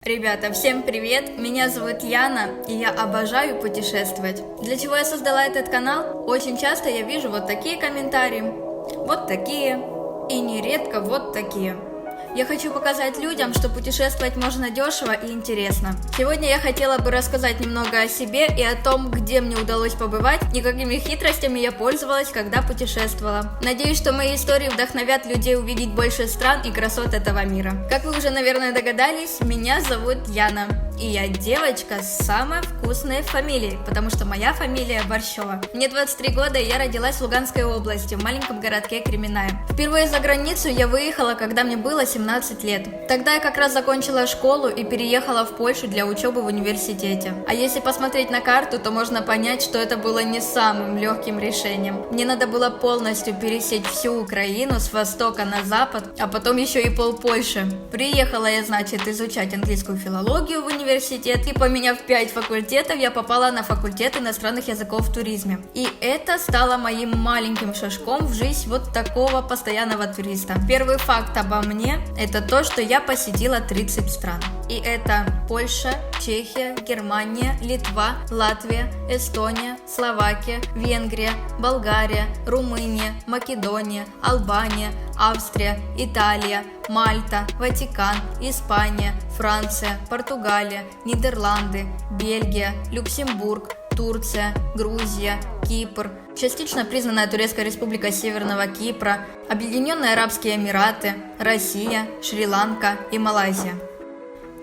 Ребята, всем привет! Меня зовут Яна, и я обожаю путешествовать. Для чего я создала этот канал? Очень часто я вижу вот такие комментарии, вот такие, и нередко вот такие. Я хочу показать людям, что путешествовать можно дешево и интересно. Сегодня я хотела бы рассказать немного о себе и о том, где мне удалось побывать и какими хитростями я пользовалась, когда путешествовала. Надеюсь, что мои истории вдохновят людей увидеть больше стран и красот этого мира. Как вы уже, наверное, догадались, меня зовут Яна. И я девочка с самой вкусной фамилией, потому что моя фамилия Борщева. Мне 23 года, и я родилась в Луганской области, в маленьком городке Кременная. Впервые за границу я выехала, когда мне было 17 лет. Тогда я как раз закончила школу и переехала в Польшу для учебы в университете. А если посмотреть на карту, то можно понять, что это было не самым легким решением. Мне надо было полностью пересечь всю Украину с востока на запад, а потом еще и пол Польши. Приехала я, значит, изучать английскую филологию в университет, и поменяв 5 факультетов, я попала на факультет иностранных языков в туризме. И это стало моим маленьким шажком в жизнь вот такого постоянного туриста. Первый факт обо мне – это то, что я посетила 30 стран. И это Польша, Чехия, Германия, Литва, Латвия, Эстония, Словакия, Венгрия, Болгария, Румыния, Македония, Албания, Австрия, Италия, Мальта, Ватикан, Испания, Франция, Португалия, Нидерланды, Бельгия, Люксембург, Турция, Грузия, Кипр, частично признанная Турецкая республика Северного Кипра, Объединенные Арабские Эмираты, Россия, Шри-Ланка и Малайзия.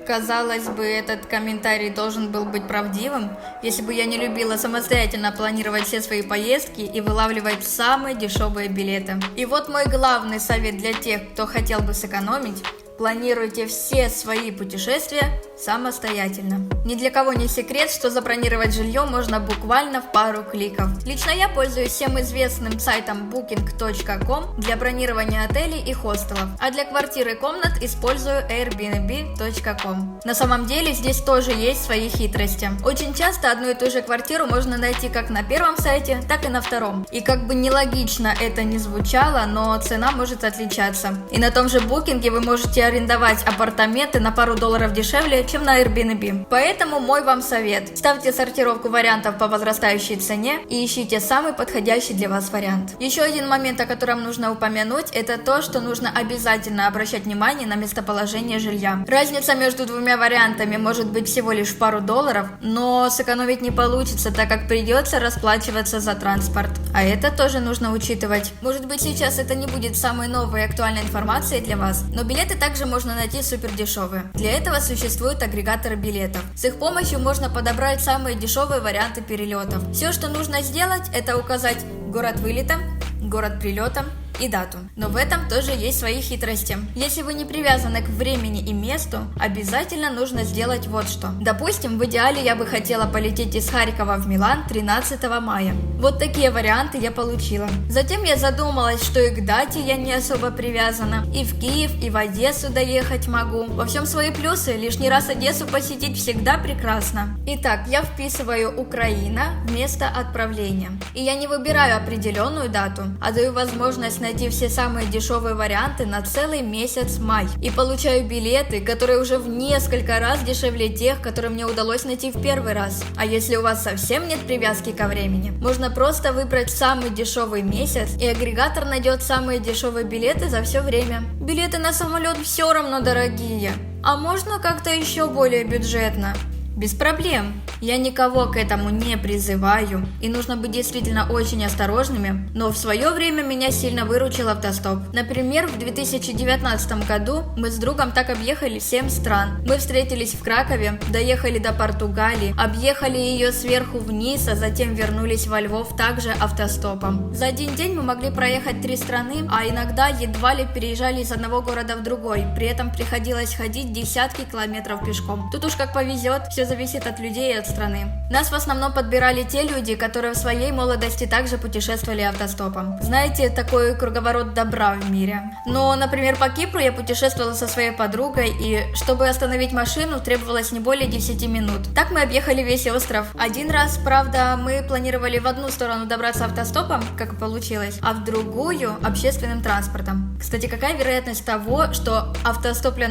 Казалось бы, этот комментарий должен был быть правдивым, если бы я не любила самостоятельно планировать все свои поездки и вылавливать самые дешевые билеты. И вот мой главный совет для тех, кто хотел бы сэкономить: планируйте все свои путешествия самостоятельно. Ни для кого не секрет, что забронировать жилье можно буквально в пару кликов. Лично я пользуюсь всем известным сайтом booking.com для бронирования отелей и хостелов, а для квартир и комнат использую airbnb.com. На самом деле здесь тоже есть свои хитрости. Очень часто одну и ту же квартиру можно найти как на первом сайте, так и на втором. И как бы нелогично это ни звучало, но цена может отличаться. И на том же Booking вы можете арендовать апартаменты на пару долларов дешевле, чем на Airbnb. Поэтому мой вам совет: ставьте сортировку вариантов по возрастающей цене и ищите самый подходящий для вас вариант. Еще один момент, о котором нужно упомянуть, это то, что нужно обязательно обращать внимание на местоположение жилья. Разница между двумя вариантами может быть всего лишь в пару долларов, но сэкономить не получится, так как придется расплачиваться за транспорт. А это тоже нужно учитывать. Может быть, сейчас это не будет самой новой и актуальной информацией для вас, но билеты также можно найти супер дешевые. Для этого существуют агрегаторы билетов. С их помощью можно подобрать самые дешевые варианты перелетов. Все, что нужно сделать, это указать город вылета, город прилета и дату. Но в этом тоже есть свои хитрости. Если вы не привязаны к времени и месту, обязательно нужно сделать вот что. Допустим, в идеале я бы хотела полететь из Харькова в Милан 13 мая. Вот такие варианты я получила. Затем я задумалась, что и к дате я не особо привязана. И в Киев, и в Одессу доехать могу. Во всем свои плюсы, лишний раз Одессу посетить всегда прекрасно. Итак, я вписываю Украина в место отправления. И я не выбираю определенную дату, а даю возможность найти все самые дешевые варианты на целый месяц май. И получаю билеты, которые уже в несколько раз дешевле тех, которые мне удалось найти в первый раз. А если у вас совсем нет привязки ко времени, можно просто выбрать самый дешевый месяц, и агрегатор найдет самые дешевые билеты за все время. Билеты на самолет все равно дорогие. А можно как-то еще более бюджетно? Без проблем. Я никого к этому не призываю, и нужно быть действительно очень осторожными, но в свое время меня сильно выручил автостоп. Например, в 2019 году мы с другом так объехали 7 стран. Мы встретились в Кракове, доехали до Португалии, объехали ее сверху вниз, а затем вернулись во Львов также автостопом. За один день мы могли проехать 3 страны, а иногда едва ли переезжали из одного города в другой, при этом приходилось ходить десятки километров пешком. Тут уж как повезет, все зависит от людей и от страны. Нас в основном подбирали те люди, которые в своей молодости также путешествовали автостопом. Знаете, такой круговорот добра в мире. Но, например, по Кипру я путешествовала со своей подругой, и чтобы остановить машину, требовалось не более 10 минут. Так мы объехали весь остров. Один раз, правда, мы планировали в одну сторону добраться автостопом, как и получилось, а в другую общественным транспортом. Кстати, какая вероятность того, что автостопля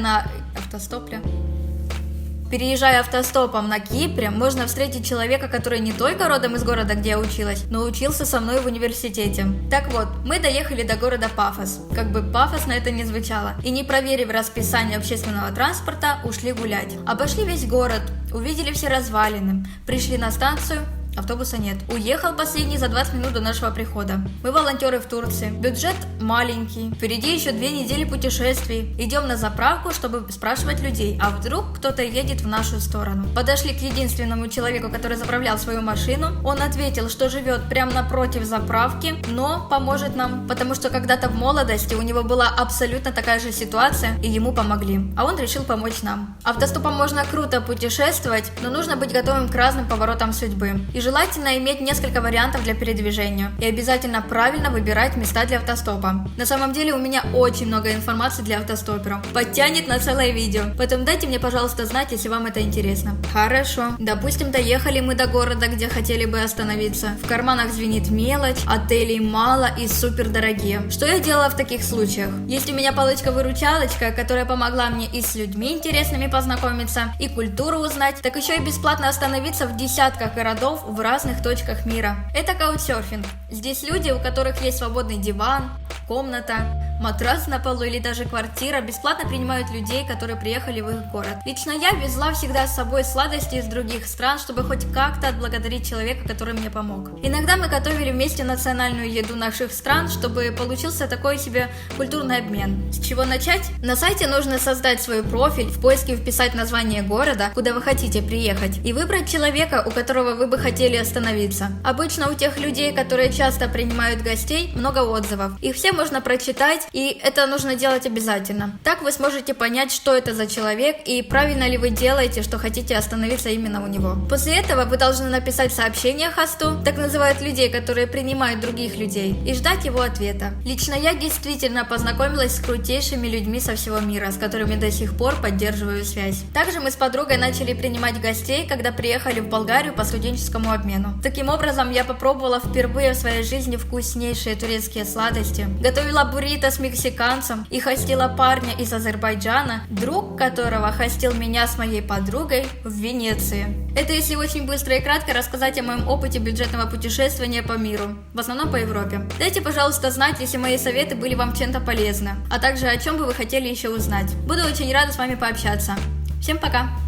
Переезжая автостопом на Кипре, можно встретить человека, который не только родом из города, где я училась, но учился со мной в университете. Так вот, мы доехали до города Пафос. Как бы пафосно это ни звучало. И не проверив расписание общественного транспорта, ушли гулять. Обошли весь город, увидели все развалины, пришли на станцию. Автобуса нет. Уехал последний за 20 минут до нашего прихода. Мы волонтеры в Турции. Бюджет маленький. Впереди еще 2 недели путешествий. Идем на заправку, чтобы спрашивать людей, а вдруг кто-то едет в нашу сторону. Подошли к единственному человеку, который заправлял свою машину. Он ответил, что живет прямо напротив заправки, но поможет нам, потому что когда-то в молодости у него была абсолютно такая же ситуация, и ему помогли. А он решил помочь нам. Автостопом можно круто путешествовать, но нужно быть готовым к разным поворотам судьбы. И желательно иметь несколько вариантов для передвижения. И обязательно правильно выбирать места для автостопа. На самом деле у меня очень много информации для автостоперов. Подтянет на целое видео. Поэтому дайте мне, пожалуйста, знать, если вам это интересно. Хорошо. Допустим, доехали мы до города, где хотели бы остановиться. В карманах звенит мелочь, отелей мало и супер дорогие. Что я делала в таких случаях? Есть у меня палочка-выручалочка, которая помогла мне и с людьми интересными познакомиться, и культуру узнать, так еще и бесплатно остановиться в десятках городов в разных точках мира. Это каучсерфинг. Здесь люди, у которых есть свободный диван, комната, матрас на полу или даже квартира, бесплатно принимают людей, которые приехали в их город. Лично я везла всегда с собой сладости из других стран, чтобы хоть как-то отблагодарить человека, который мне помог. Иногда мы готовили вместе национальную еду наших стран, чтобы получился такой себе культурный обмен. С чего начать? На сайте нужно создать свой профиль, в поиске вписать название города, куда вы хотите приехать, и выбрать человека, у которого вы бы хотели остановиться. Обычно у тех людей, которые часто принимают гостей, много отзывов. Их все можно прочитать, и это нужно делать обязательно. Так вы сможете понять, что это за человек и правильно ли вы делаете, что хотите остановиться именно у него. После этого вы должны написать сообщение хосту, так называют людей, которые принимают других людей, и ждать его ответа. Лично я действительно познакомилась с крутейшими людьми со всего мира, с которыми до сих пор поддерживаю связь. Также мы с подругой начали принимать гостей, когда приехали в Болгарию по студенческому обмену. Таким образом, я попробовала впервые в своей жизни вкуснейшие турецкие сладости, готовила буррито с мексиканцем и хостила парня из Азербайджана, друг которого хостил меня с моей подругой в Венеции. Это если очень быстро и кратко рассказать о моем опыте бюджетного путешествия по миру, в основном по Европе. Дайте, пожалуйста, знать, если мои советы были вам чем-то полезны, а также о чем бы вы хотели еще узнать. Буду очень рада с вами пообщаться. Всем пока!